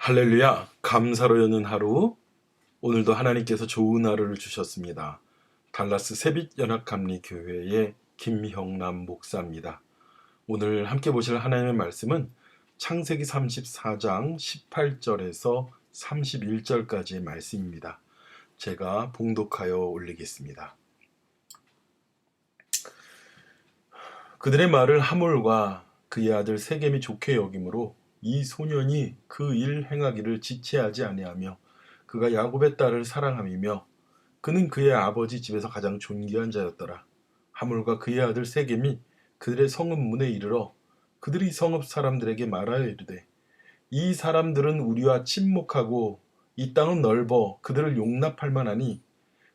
할렐루야, 감사로 여는 하루. 오늘도 하나님께서 좋은 하루를 주셨습니다. 달라스 새빛연합감리교회의 김형남 목사입니다. 오늘 함께 보실 하나님의 말씀은 창세기 34장 18절에서 31절까지의 말씀입니다. 제가 봉독하여 올리겠습니다. 그들의 말을 하몰과 그의 아들 세겜이 좋게 여김으로 이 소년이 그 일 행하기를 지체하지 아니하며 그가 야곱의 딸을 사랑함이며 그는 그의 아버지 집에서 가장 존귀한 자였더라. 하물과 그의 아들 세겜이 그들의 성읍 문에 이르러 그들이 성읍 사람들에게 말하여 이르되 이 사람들은 우리와 친목하고 이 땅은 넓어 그들을 용납할 만하니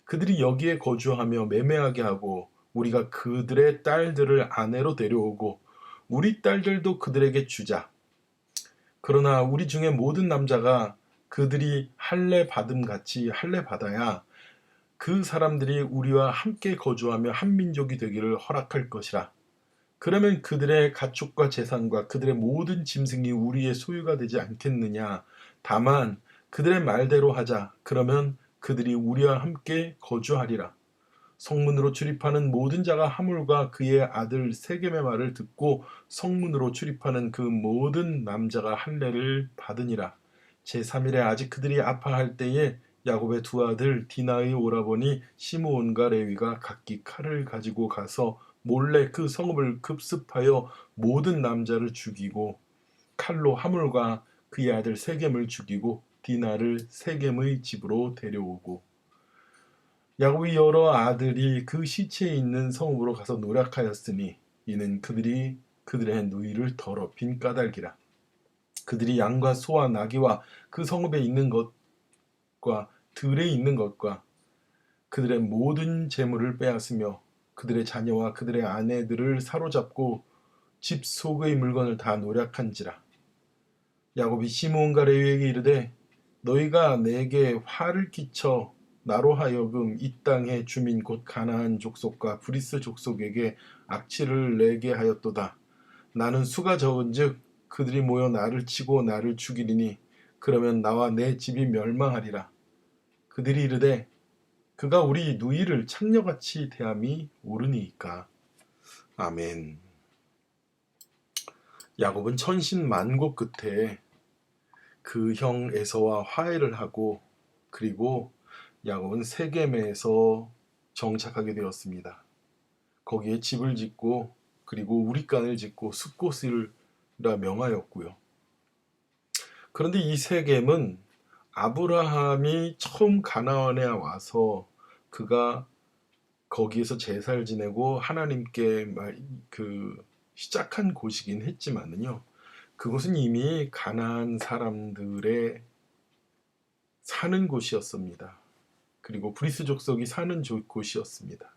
그들이 여기에 거주하며 매매하게 하고 우리가 그들의 딸들을 아내로 데려오고 우리 딸들도 그들에게 주자. 그러나 우리 중에 모든 남자가 그들이 할례 받음 같이 할례 받아야 그 사람들이 우리와 함께 거주하며 한 민족이 되기를 허락할 것이라. 그러면 그들의 가축과 재산과 그들의 모든 짐승이 우리의 소유가 되지 않겠느냐. 다만 그들의 말대로 하자. 그러면 그들이 우리와 함께 거주하리라. 성문으로 출입하는 모든 자가 하물과 그의 아들 세겜의 말을 듣고 성문으로 출입하는 그 모든 남자가 할례를 받으니라. 제3일에 아직 그들이 아파할 때에 야곱의 두 아들 디나의 오라버니 시므온과 레위가 각기 칼을 가지고 가서 몰래 그 성읍을 급습하여 모든 남자를 죽이고 칼로 하물과 그의 아들 세겜을 죽이고 디나를 세겜의 집으로 데려오고 야곱의 여러 아들이 그 시체에 있는 성읍으로 가서 노력하였으니 이는 그들이 그들의 누이를 더럽힌 까닭이라. 그들이 양과 소와 나귀와 그 성읍에 있는 것과 들에 있는 것과 그들의 모든 재물을 빼앗으며 그들의 자녀와 그들의 아내들을 사로잡고 집 속의 물건을 다 노략한지라. 야곱이 시므온과 레위에게 이르되 너희가 내게 화를 끼쳐 나로 하여금 이 땅의 주민 곧 가나안 족속과 브리스 족속에게 악취를 내게 하였도다. 나는 수가 적은즉 그들이 모여 나를 치고 나를 죽이리니 그러면 나와 내 집이 멸망하리라. 그들이 이르되 그가 우리 누이를 창녀같이 대함이 옳으니이까. 아멘. 야곱은 천신만고 끝에 그 형 에서와 화해를 하고 그리고 야곱은 세겜에서 정착하게 되었습니다. 거기에 집을 짓고 그리고 우릿간을 짓고 숫곳이라 명하였고요. 그런데 이 세겜은 아브라함이 처음 가나안에 와서 그가 거기에서 제사를 지내고 하나님께 시작한 곳이긴 했지만은요. 그곳은 이미 가나안 사람들의 사는 곳이었습니다. 그리고 브리스 족속이 사는 곳이었습니다.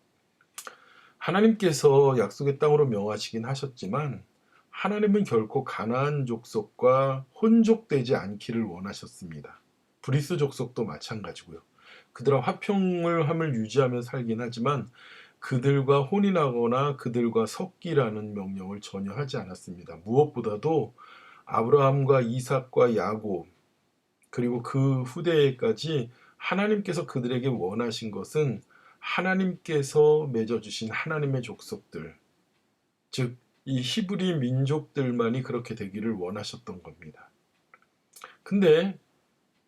하나님께서 약속의 땅으로 명하시긴 하셨지만 하나님은 결코 가나안 족속과 혼족되지 않기를 원하셨습니다. 브리스 족속도 마찬가지고요. 그들과 화평함을 유지하며 살긴 하지만 그들과 혼인하거나 그들과 섞이라는 명령을 전혀 하지 않았습니다. 무엇보다도 아브라함과 이삭과 야곱 그리고 그 후대에까지 하나님께서 그들에게 원하신 것은 하나님께서 맺어주신 하나님의 족속들, 즉 이 히브리 민족들만이 그렇게 되기를 원하셨던 겁니다. 근데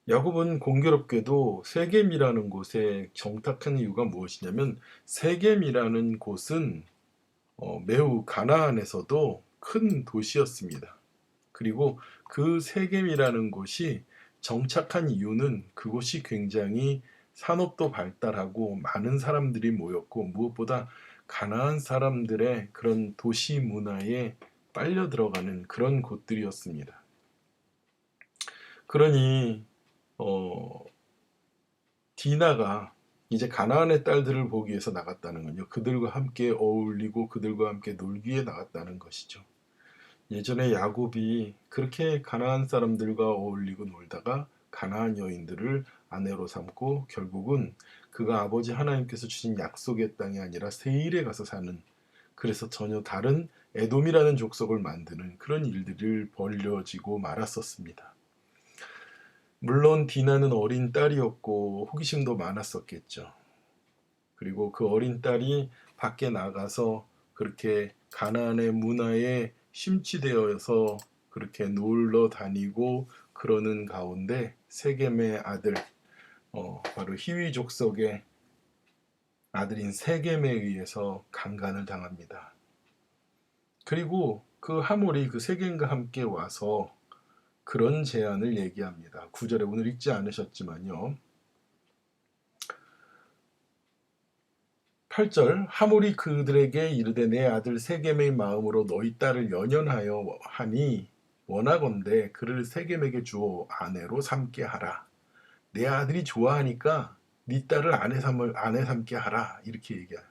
야곱은 공교롭게도 세겜이라는 곳에 정착한 이유가 무엇이냐면 세겜이라는 곳은 매우 가나안에서도 큰 도시였습니다. 그리고 그 세겜이라는 곳이 정착한 이유는 그곳이 굉장히 산업도 발달하고 많은 사람들이 모였고 무엇보다 가나안 사람들의 그런 도시 문화에 빨려 들어가는 그런 곳들이었습니다. 그러니 디나가 이제 가나안의 딸들을 보기 위해서 나갔다는 건요. 그들과 함께 어울리고 그들과 함께 놀기 위해 나갔다는 것이죠. 예전에 야곱이 그렇게 가나안 사람들과 어울리고 놀다가 가나안 여인들을 아내로 삼고 결국은 그가 아버지 하나님께서 주신 약속의 땅이 아니라 세일에 가서 사는 그래서 전혀 다른 에돔이라는 족속을 만드는 그런 일들을 벌려지고 말았었습니다. 물론 디나는 어린 딸이었고 호기심도 많았었겠죠. 그리고 그 어린 딸이 밖에 나가서 그렇게 가나안의 문화에 심취되어서 그렇게 놀러 다니고 그러는 가운데 세겜의 아들, 바로 히위 족속의 아들인 세겜에 의해서 강간을 당합니다. 그리고 그 하몰이 그 세겜과 함께 와서 그런 제안을 얘기합니다. 9절에 오늘 읽지 않으셨지만요. 8절 하몰이 그들에게 이르되 내 아들 세겜의 마음으로 너희 딸을 연연하여 하니 원하건대 그를 세겜에게 주어 아내로 삼게 하라. 내 아들이 좋아하니까 네 딸을 아내 삼게 하라. 이렇게 얘기해요.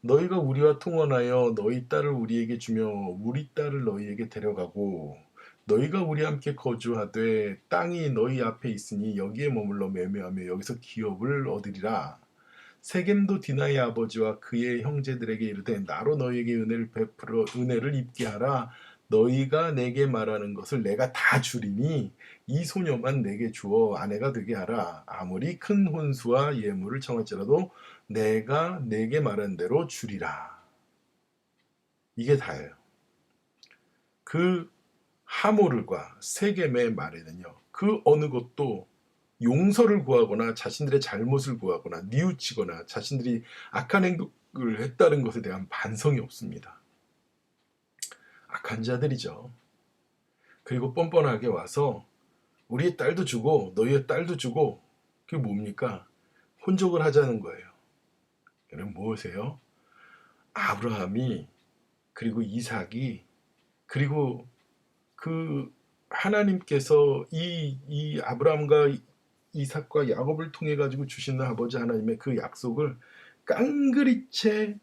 너희가 우리와 통원하여 너희 딸을 우리에게 주며 우리 딸을 너희에게 데려가고 너희가 우리와 함께 거주하되 땅이 너희 앞에 있으니 여기에 머물러 매매하며 여기서 기업을 얻으리라. 세겜도 디나의 아버지와 그의 형제들에게 이르되 나로 너희에게 은혜를 베풀어 은혜를 입게 하라. 너희가 내게 말하는 것을 내가 다 주리니 이 소녀만 내게 주어 아내가 되게 하라. 아무리 큰 혼수와 예물을 청할지라도 내가 내게 말한 대로 주리라. 이게 다예요. 그 하모르과 세겜의 말에는요. 그 어느 것도 용서를 구하거나 자신들의 잘못을 구하거나 뉘우치거나 자신들이 악한 행동을 했다는 것에 대한 반성이 없습니다. 악한 자들이죠. 그리고 뻔뻔하게 와서 우리의 딸도 주고 너희의 딸도 주고 그게 뭡니까? 혼족을 하자는 거예요. 여러분 무엇이에요? 아브라함이 그리고 이삭이 그리고 그 하나님께서 이 아브라함과 이삭과 야곱을 통해 가지고 주시는 아버지 하나님의 그 약속을 깡그리째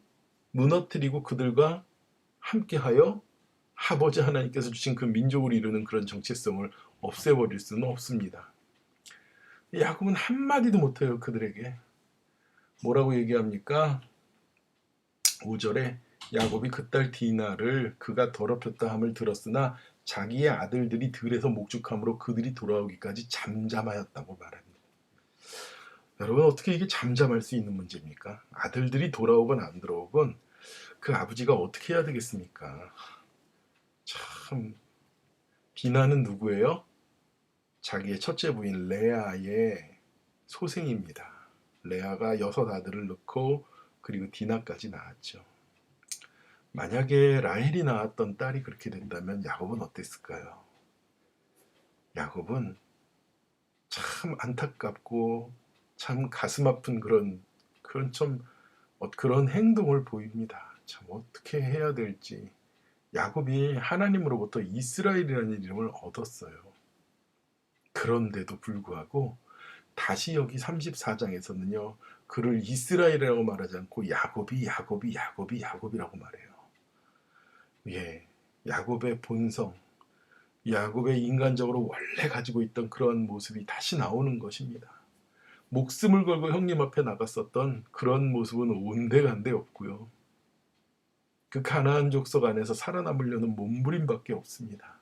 무너뜨리고 그들과 함께하여 아버지 하나님께서 주신 그 민족을 이루는 그런 정체성을 없애버릴 수는 없습니다. 야곱은 한마디도 못해요. 그들에게 뭐라고 얘기합니까? 5절에 야곱이 그 딸 디나를 그가 더럽혔다 함을 들었으나 자기의 아들들이 들에서 목축함으로 그들이 돌아오기까지 잠잠하였다고 말합니다. 여러분 어떻게 이게 잠잠할 수 있는 문제입니까? 아들들이 돌아오건 안 돌아오건 그 아버지가 어떻게 해야 되겠습니까? 참 디나는 누구예요? 자기의 첫째 부인 레아의 소생입니다. 레아가 6 아들을 낳고 그리고 디나까지 낳았죠. 만약에 라헬이 낳았던 딸이 그렇게 된다면 야곱은 어땠을까요? 야곱은 참 안타깝고 참 가슴 아픈 그런 그런 행동을 보입니다. 참 어떻게 해야 될지. 야곱이 하나님으로부터 이스라엘이라는 이름을 얻었어요. 그런데도 불구하고 다시 여기 34장에서는요. 그를 이스라엘이라고 말하지 않고 야곱이라고 말해요. 예, 야곱의 본성, 야곱의 인간적으로 원래 가지고 있던 그런 모습이 다시 나오는 것입니다. 목숨을 걸고 형님 앞에 나갔었던 그런 모습은 온데간데 없고요. 그 가나안 족속 안에서 살아남으려는 몸부림밖에 없습니다.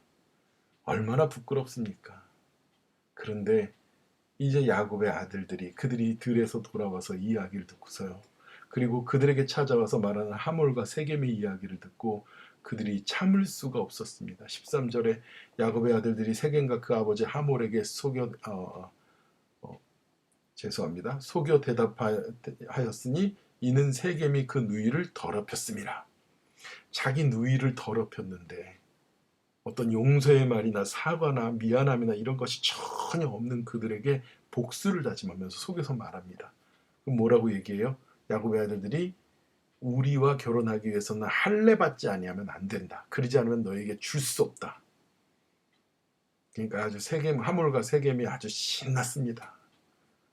얼마나 부끄럽습니까? 그런데 이제 야곱의 아들들이 그들이 들에서 돌아와서 이야기를 듣고서요. 그리고 그들에게 찾아와서 말하는 하몰과 세겜의 이야기를 듣고 그들이 참을 수가 없었습니다. 13절에 야곱의 아들들이 세겜과 그 아버지 하몰에게 속여 대답하였으니 이는 세겜이 그 누이를 더럽혔습니다. 자기 누이를 더럽혔는데 어떤 용서의 말이나 사과나 미안함이나 이런 것이 전혀 없는 그들에게 복수를 다짐하면서 속여서 말합니다. 그럼 뭐라고 얘기해요? 야곱의 아들들이 우리와 결혼하기 위해서는 할례 받지 아니하면 안 된다. 그러지 않으면 너에게 줄 수 없다. 그러니까 아주 하몰과 세겜이 아주 신났습니다.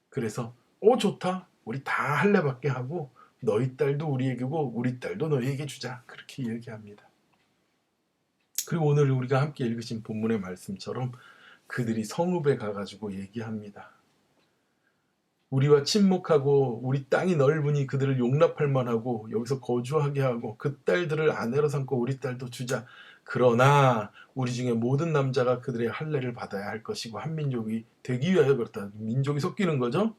그래서 좋다. 우리 다 할례 받게 하고 너희 딸도 우리에게고 우리 딸도 너희에게 주자. 그렇게 얘기합니다. 그리고 오늘 우리가 함께 읽으신 본문의 말씀처럼 그들이 성읍에 가가지고 얘기합니다. 우리와 친목하고 우리 땅이 넓으니 그들을 용납할 만하고 여기서 거주하게 하고 그 딸들을 아내로 삼고 우리 딸도 주자. 그러나 우리 중에 모든 남자가 그들의 할례를 받아야 할 것이고 한 민족이 되기 위하여 그렇다. 민족이 섞이는 거죠.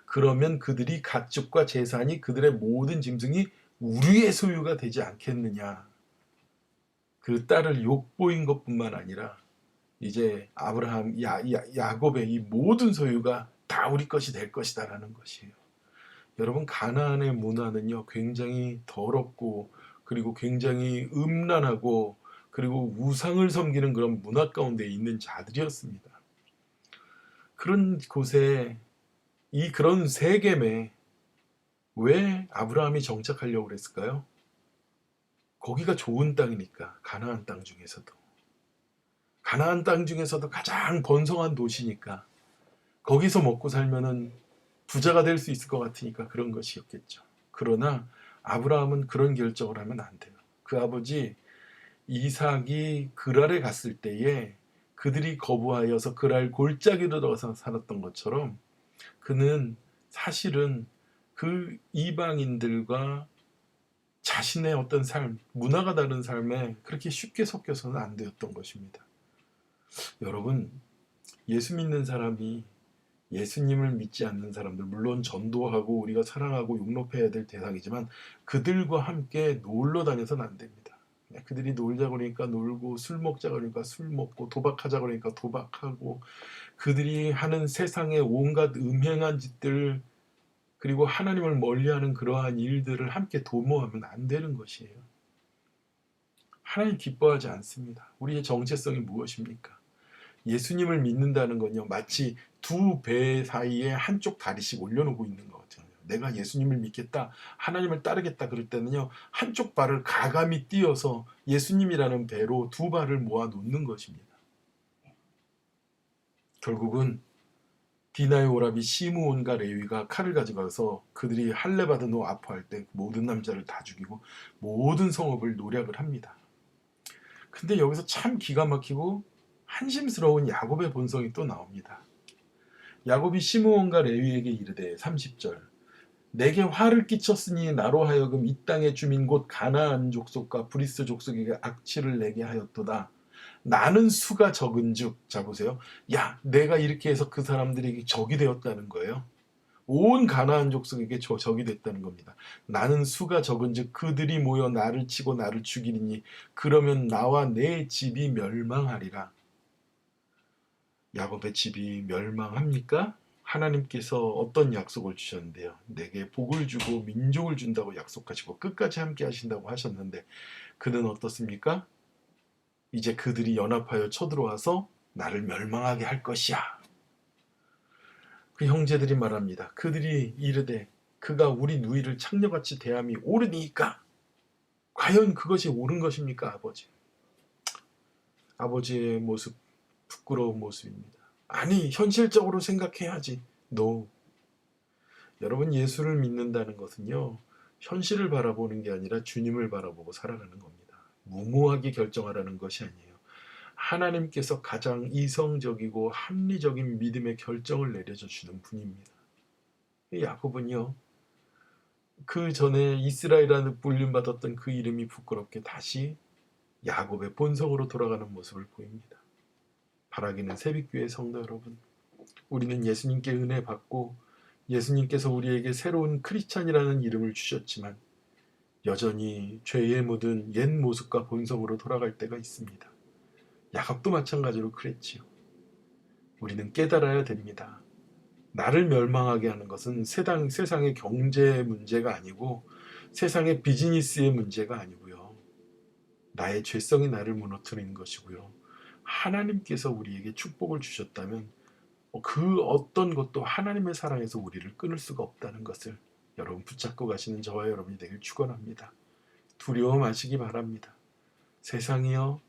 그러면 그들이 가축과 재산이 그들의 모든 짐승이 우리의 소유가 되지 않겠느냐. 그 딸을 욕보인 것뿐만 아니라 이제 아브라함, 야곱의 이 모든 소유가 다 우리 것이 될 것이다라는 것이에요. 여러분, 가나안의 문화는요, 굉장히 더럽고 그리고 굉장히 음란하고 그리고 우상을 섬기는 그런 문화 가운데 있는 자들이었습니다. 그런 곳에 그런 세겜에 왜 아브라함이 정착하려고 그랬을까요? 거기가 좋은 땅이니까. 가나안 땅 중에서도 가장 번성한 도시니까 거기서 먹고 살면은 부자가 될 수 있을 것 같으니까 그런 것이었겠죠. 그러나 아브라함은 그런 결정을 하면 안 돼요. 그 아버지 이삭이 그랄에 갔을 때에 그들이 거부하여서 그랄 골짜기로 들어가서 살았던 것처럼 그는 사실은 그 이방인들과 자신의 어떤 삶, 문화가 다른 삶에 그렇게 쉽게 섞여서는 안 되었던 것입니다. 여러분, 예수 믿는 사람이 예수님을 믿지 않는 사람들, 물론 전도하고 우리가 사랑하고 용납해야 될 대상이지만 그들과 함께 놀러 다녀서는 안 됩니다. 그들이 놀자 그러니까 놀고, 술 먹자 그러니까 술 먹고, 도박하자 그러니까 도박하고, 그들이 하는 세상의 온갖 음행한 짓들, 그리고 하나님을 멀리하는 그러한 일들을 함께 도모하면 안 되는 것이에요. 하나님 기뻐하지 않습니다. 우리의 정체성이 무엇입니까? 예수님을 믿는다는 건요, 마치 두 배 사이에 한쪽 다리씩 올려놓고 있는 것 같아요. 내가 예수님을 믿겠다, 하나님을 따르겠다 그럴 때는요, 한쪽 발을 가감히 띄어서 예수님이라는 배로 두 발을 모아 놓는 것입니다. 결국은 디나의 오라비 시므온과 레위가 칼을 가져가서 그들이 할례 받은 후 아파할 때 모든 남자를 다 죽이고 모든 성읍을 노략을 합니다. 근데 여기서 참 기가 막히고 한심스러운 야곱의 본성이 또 나옵니다. 야곱이 시므온과 레위에게 이르되 30절 내게 화를 끼쳤으니 나로 하여금 이 땅의 주민 곧 가나안 족속과 브리스 족속에게 악취를 내게 하였도다. 나는 수가 적은즉, 자 보세요. 야, 내가 이렇게 해서 그 사람들에게 적이 되었다는 거예요. 온 가나안 족속에게 적이 됐다는 겁니다. 나는 수가 적은즉 그들이 모여 나를 치고 나를 죽이리니 그러면 나와 내 집이 멸망하리라. 야곱의 집이 멸망합니까? 하나님께서 어떤 약속을 주셨는데요. 내게 복을 주고 민족을 준다고 약속하시고 끝까지 함께 하신다고 하셨는데 그는 어떻습니까? 이제 그들이 연합하여 쳐들어와서 나를 멸망하게 할 것이야. 그 형제들이 말합니다. 그들이 이르되 그가 우리 누이를 창녀같이 대함이 옳으니까 과연 그것이 옳은 것입니까, 아버지? 아버지의 모습 부끄러운 모습입니다. 아니, 현실적으로 생각해야지. No. 여러분, 예수를 믿는다는 것은요, 현실을 바라보는 게 아니라 주님을 바라보고 살아가는 겁니다. 무모하게 결정하라는 것이 아니에요. 하나님께서 가장 이성적이고 합리적인 믿음의 결정을 내려줘 주는 분입니다. 야곱은요, 그 전에 이스라엘이라는 불림받았던 그 이름이 부끄럽게 다시 야곱의 본성으로 돌아가는 모습을 보입니다. 바라기는 새벽교회 성도 여러분, 우리는 예수님께 은혜 받고 예수님께서 우리에게 새로운 크리스찬이라는 이름을 주셨지만 여전히 죄에 묻은 옛 모습과 본성으로 돌아갈 때가 있습니다. 야곱도 마찬가지로 그랬지요. 우리는 깨달아야 됩니다. 나를 멸망하게 하는 것은 세상의 경제 문제가 아니고 세상의 비즈니스의 문제가 아니고요. 나의 죄성이 나를 무너뜨리는 것이고요. 하나님께서 우리에게 축복을 주셨다면 그 어떤 것도 하나님의 사랑에서 우리를 끊을 수가 없다는 것을 여러분 붙잡고 가시는 저와 여러분이 되길 축원합니다. 두려워 마시기 바랍니다. 세상이요,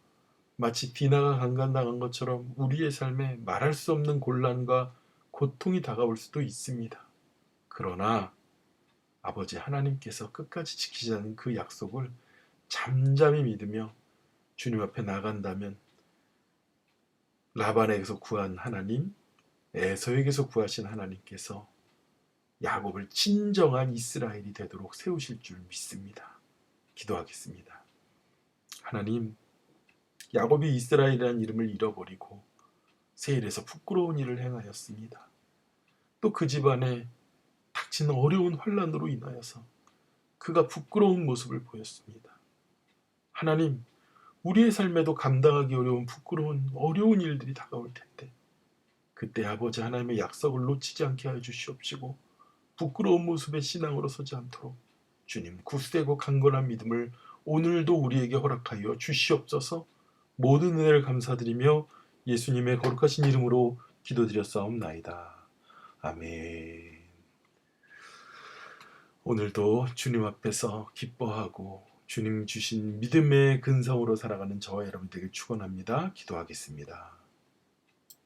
마치 디나가 강간당한 것처럼 우리의 삶에 말할 수 없는 곤란과 고통이 다가올 수도 있습니다. 그러나 아버지 하나님께서 끝까지 지키자는 그 약속을 잠잠히 믿으며 주님 앞에 나간다면 라반에게서 구한 하나님, 에서에게서 구하신 하나님께서 야곱을 진정한 이스라엘이 되도록 세우실 줄 믿습니다. 기도하겠습니다. 하나님, 야곱이 이스라엘이라는 이름을 잃어버리고 세일에서 부끄러운 일을 행하였습니다. 또 그 집안에 닥친 어려운 환난으로 인하여서 그가 부끄러운 모습을 보였습니다. 하나님, 우리의 삶에도 감당하기 어려운 부끄러운 어려운 일들이 다가올 텐데 그때 아버지 하나님의 약속을 놓치지 않게 하여 주시옵시고 부끄러운 모습의 신앙으로 서지 않도록 주님 굳세고 강건한 믿음을 오늘도 우리에게 허락하여 주시옵소서. 모든 은혜를 감사드리며 예수님의 거룩하신 이름으로 기도드렸사옵나이다. 아멘. 오늘도 주님 앞에서 기뻐하고 주님 주신 믿음의 근성으로 살아가는 저와 여러분 되길 축원합니다. 기도하겠습니다.